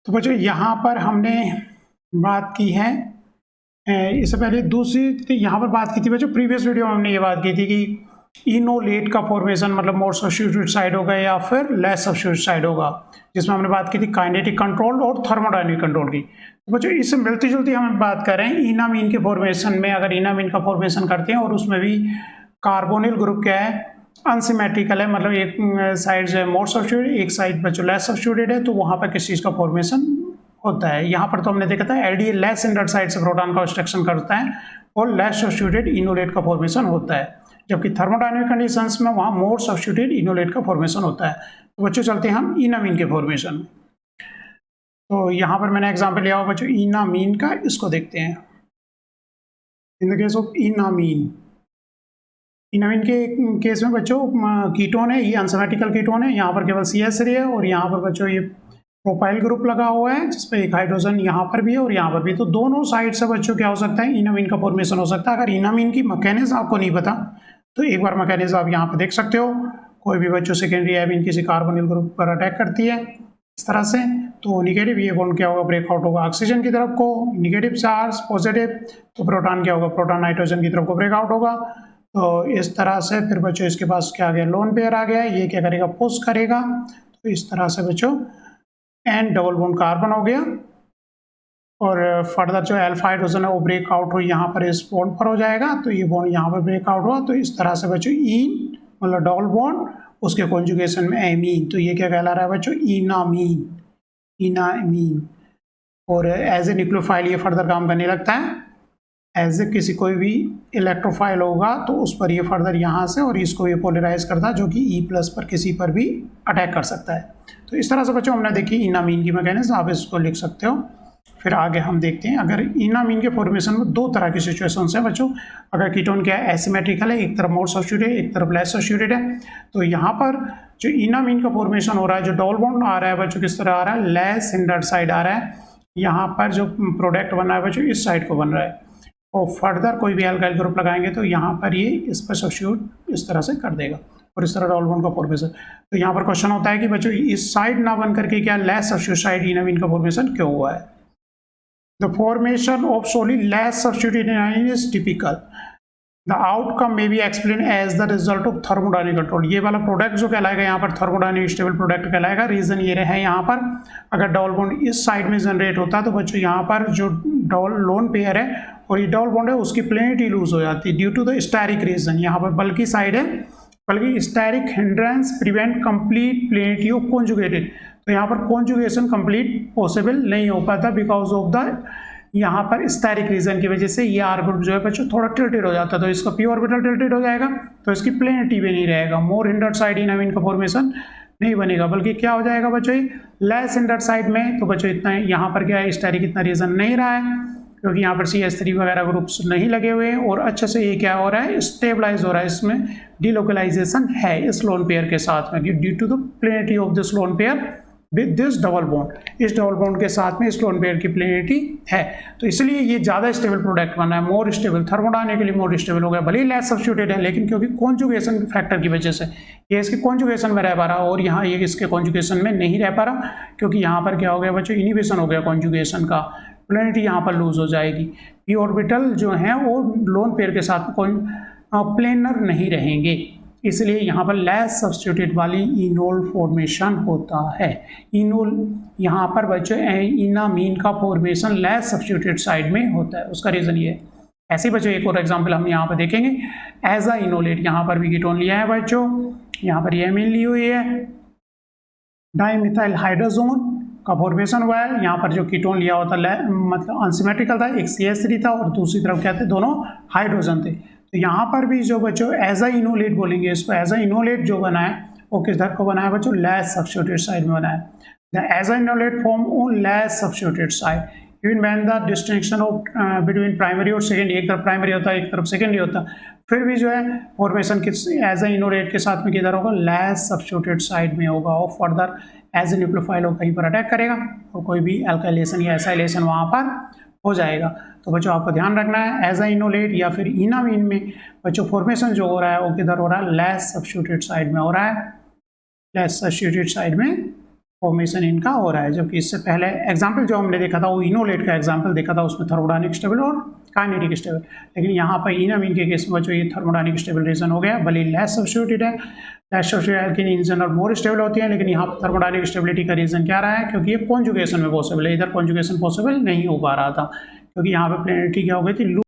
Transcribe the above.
तो बच्चों यहाँ पर हमने बात की है इससे पहले दूसरी यहाँ पर बात की थी बच्चों, प्रीवियस वीडियो में हमने ये बात की थी कि इनोलेट का फॉर्मेशन मतलब मोर सब्स्टिट्यूट साइड होगा या फिर लेस सब्स्टिट्यूट साइड होगा, जिसमें हमने बात की थी काइनेटिक कंट्रोल और थर्मोडायनेमिक कंट्रोल की। तो बच्चों इससे मिलती जुलती हम बात कर रहे हैं इनामीन के फॉर्मेशन में। अगर इनामीन का फॉर्मेशन करते हैं और उसमें भी कार्बोनिल ग्रुप क्या है, अनसिमेट्रिकल है, मतलब एक साइड जो है मोर सब्स्टिट्यूटेड, एक साइड बच्चों लेस सब्स्टिट्यूटेड है, तो वहाँ पर किस चीज़ का फॉर्मेशन होता है। यहाँ पर तो हमने देखा था एलडीएल लेस इंडर्ट साइड से प्रोटॉन का ऑब्स्ट्रक्शन करता है और लेस सब्स्टिट्यूटेड इनोलेट का फॉर्मेशन होता है, जबकि थर्मोडायनेमिक कंडीशंस में वहाँ मोर सब्स्टिट्यूटेड इनोलेट का फॉर्मेशन होता है। तो बच्चों चलते हैं हम इनामीन के फॉर्मेशन में। तो यहाँ पर मैंने एग्जाम्पल लिया हुआ बच्चों इनामीन का, इसको देखते हैं। इन द केस ऑफ इनामीन, इनामीन के केस में बच्चों कीटोन है, ये अनसिमेट्रिकल कीटोन है, यहाँ पर केवल CH3 है और यहाँ पर बच्चों ये प्रोपाइल ग्रुप लगा हुआ है जिसपे एक हाइड्रोजन यहाँ पर भी है और यहाँ पर भी। तो दोनों साइड से बच्चों क्या हो सकता है, इनामीन का फॉर्मेशन हो सकता है। अगर इनामीन की मैकेनिज्म आपको नहीं पता तो एक बार मैकेनिज्म आप यहाँ पर देख सकते हो। कोई भी बच्चों सेकेंडरी एमीन किसी कार्बोनिल ग्रुप पर अटैक करती है इस तरह से, तो निगेटिव ये बॉन्ड क्या होगा, ब्रेकआउट होगा ऑक्सीजन की तरफ को, निगेटिव चार्ज पॉजिटिव, तो प्रोटॉन क्या होगा, प्रोटॉन नाइट्रोजन की तरफ को ब्रेकआउट होगा। तो इस तरह से फिर बच्चों इसके पास क्या आ गया, लोन पेयर आ गया, ये क्या करेगा, पुश करेगा। तो इस तरह से बच्चों एन डबल बॉन्ड कार्बन हो गया और फर्दर जो अल्फा हाइड्रोजन है वो ब्रेकआउट हो यहाँ पर इस बॉन्ड पर हो जाएगा, तो ये बॉन्ड यहाँ पर ब्रेकआउट हुआ। तो इस तरह से बच्चों ईन मतलब डबल बॉन्ड उसके कॉन्जुगेशन में एमीन, तो ये क्या कहला रहा है बच्चों, इनामीन, इनामीन। और एज ए न्यूक्लियोफाइल ये फर्दर काम करने लगता है, एज ए किसी कोई भी इलेक्ट्रोफाइल होगा तो उस पर ये फर्दर यहाँ से और इसको ये पोलराइज करता है जो कि E+ पर किसी पर भी अटैक कर सकता है। तो इस तरह से बच्चों हमने देखी इनामीन की मैकेनिज्म, आप इसको लिख सकते हो। फिर आगे हम देखते हैं, अगर इनामीन के फॉर्मेशन में दो तरह की सिचुएशंस हैं बच्चों। अगर कीटोन क्या है, एसिमेट्रिकल है, एक तरफ मोर सब्स्टिट्यूटेड है, एक तरफ लेस सब्स्टिट्यूटेड है, तो यहाँ पर जो इनामीन का फॉर्मेशन हो रहा है, जो डबल बॉन्ड आ रहा है बच्चों किस तरह आ रहा है, लेस हिंडर्ड साइड आ रहा है। यहाँ पर जो प्रोडक्ट बन रहा है बच्चों इस साइड को बन रहा है और फर्दर कोई भी एल्काइल ग्रुप लगाएंगे तो यहाँ पर ये इस पर सब्स्टिट्यूट इस तरह से कर देगा और इस तरह डबल बॉन्ड का फॉर्मेशन। तो यहाँ पर क्वेश्चन होता है कि बच्चों इस साइड ना बन करके क्या लेस सब्स्टिट्यूट साइड इनामीन का फॉर्मेशन क्यों हुआ है। The formation of solely less substitute enamine is typical, the outcome may be explain as the result of thermodynamic control. ये वाला प्रोडक्ट जो कहलाएगा यहाँ पर थर्मोडायनेमिक स्टेबल प्रोडक्ट कहलाएगा। रीजन ये है यहाँ पर अगर डबल बॉन्ड इस साइड में जनरेट होता है तो बच्चों यहाँ पर जो डबल लोन पेयर है और ये डबल बॉन्ड है उसकी प्लेनिटी लूज हो जाती है due to the steric reason. यहाँ पर बल्कि साइड है, bulky steric hindrance prevent complete planarity of conjugated, तो यहाँ पर कॉन्जुगेशन कंप्लीट पॉसिबल नहीं हो पाता बिकॉज ऑफ द यहाँ पर स्टेरिक रीजन की वजह से ये आर ग्रुप जो है बच्चों थोड़ा टिल्टेड हो जाता है, तो इसका पी ऑर्बिटल टिल्टेड हो जाएगा तो इसकी प्लेनिटी भी नहीं रहेगा, मोर हिंडर्ड साइड इनामीन का फॉर्मेशन नहीं बनेगा, बल्कि क्या हो जाएगा बच्चों लेस हिंडर्ड साइड में। तो बच्चों इतना यहाँ पर क्या है, स्टेरिक इतना रीजन नहीं रहा है क्योंकि यहाँ पर CH3 वगैरह ग्रुप्स नहीं लगे हुए हैं और अच्छे से ये क्या हो रहा है, स्टेबलाइज हो रहा है, इसमें डिलोकलाइजेशन है इस लोन पेयर के साथ में due to the planarity of this lone pair with this double bond. इस डबल बॉन्ड के साथ में इस लोन पेयर की प्लेनिटी है, तो इसलिए ये ज़्यादा स्टेबल प्रोडक्ट बना है, मोर स्टेबल, थर्मोडायनेमिक के लिए मोर स्टेबल हो गया, भले ही लेस सब्स्टिट्यूटेड है लेकिन क्योंकि कॉन्जुगेशन फैक्टर की वजह से ये इसके कॉन्जुगेशन में रह पा रहा और यहाँ ये इसके कॉन्जुगेशन में नहीं रह पा रहा क्योंकि यहाँ पर क्या हो गया बच्चों, इनिबिशन हो गया कॉन्जुगेशन का, प्लेनिटी यहाँ पर लूज हो जाएगी, पी ऑर्बिटल जो है वो लोन पेयर के साथ प्लेनर नहीं रहेंगे, इसलिए यहाँ पर लेस सब्स्टिट्यूटेड वाली इनोल फॉर्मेशन होता है। इनोल यहाँ पर बच्चों इनामीन का फॉर्मेशन लेस सब्स्टिट्यूटेड साइड में होता है, उसका रीज़न ये है। ऐसे बच्चों एक और एग्जांपल हम यहाँ पर देखेंगे, एज अ इनोलेट, यहाँ पर भी कीटोन लिया है बच्चों, यहाँ पर ये एमीन ली हुई है, डाइमिथाइल हाइड्रोजोन का फॉर्मेशन हुआ है। यहाँ पर जो कीटोन लिया हुआ था मतलब अनसिमेट्रिकल था, एक CH3 था और दूसरी तरफ क्या थे, दोनों हाइड्रोजन थे। तो यहाँ पर भी जो बच्चों एज अ इनोलेट बोलेंगे इसको, एज अ इनोलेट जो बना है वो किस धर को बना है बच्चों, लेस सब्स्टिट्यूटेड साइड में बना है। The as a enolate form on less substituted side even when the distinction of between primary और सेकेंडरी, एक तरफ प्राइमरी होता है एक तरफ सेकेंडरी होता है, फिर भी जो है फॉर्मेशन किस एज अ इनोलेट के साथ में किधर होगा, लेस सब्स्टिट्यूटेड साइड में होगा और फर्दर एज ए न्यूक्लियोफाइल कहीं पर अटैक करेगा और कोई भी एल्काइलेशन या एसाइलेशन वहाँ पर हो जाएगा। तो बच्चों आपको ध्यान रखना है एज अ इनोलेट या फिर इनामीन में बच्चों फॉर्मेशन जो हो रहा है वो किधर हो रहा है, लेस सब्स्टिट्यूटेड साइड में हो रहा है, लेस सब्स्टिट्यूटेड साइड में फॉर्मेशन इनका हो रहा है, जबकि इससे पहले एग्जाम्पल जो हमने देखा था वो इनोलेट का एग्जाम्पल देखा था, उसमें थर्मोडायनामिक स्टेबल और काइनेटिक स्टेबल। लेकिन यहाँ पर इनामीन के केस में जो ये थर्मोडायनामिक स्टेबलाइजेशन हो गया, भले लेस सब्स्टिट्यूटेड है, less substituted alkene in general more stable होती है, लेकिन यहाँ पर थर्मोडायनामिक स्टेबिलिटी का रीजन क्या रहा है, क्योंकि ये कॉन्जुगेशन में पॉसिबल है, इधर कॉन्जुगेशन पॉसिबल नहीं हो पा रहा था, क्योंकि यहाँ पे प्लेनेटरी क्या हो गई थी,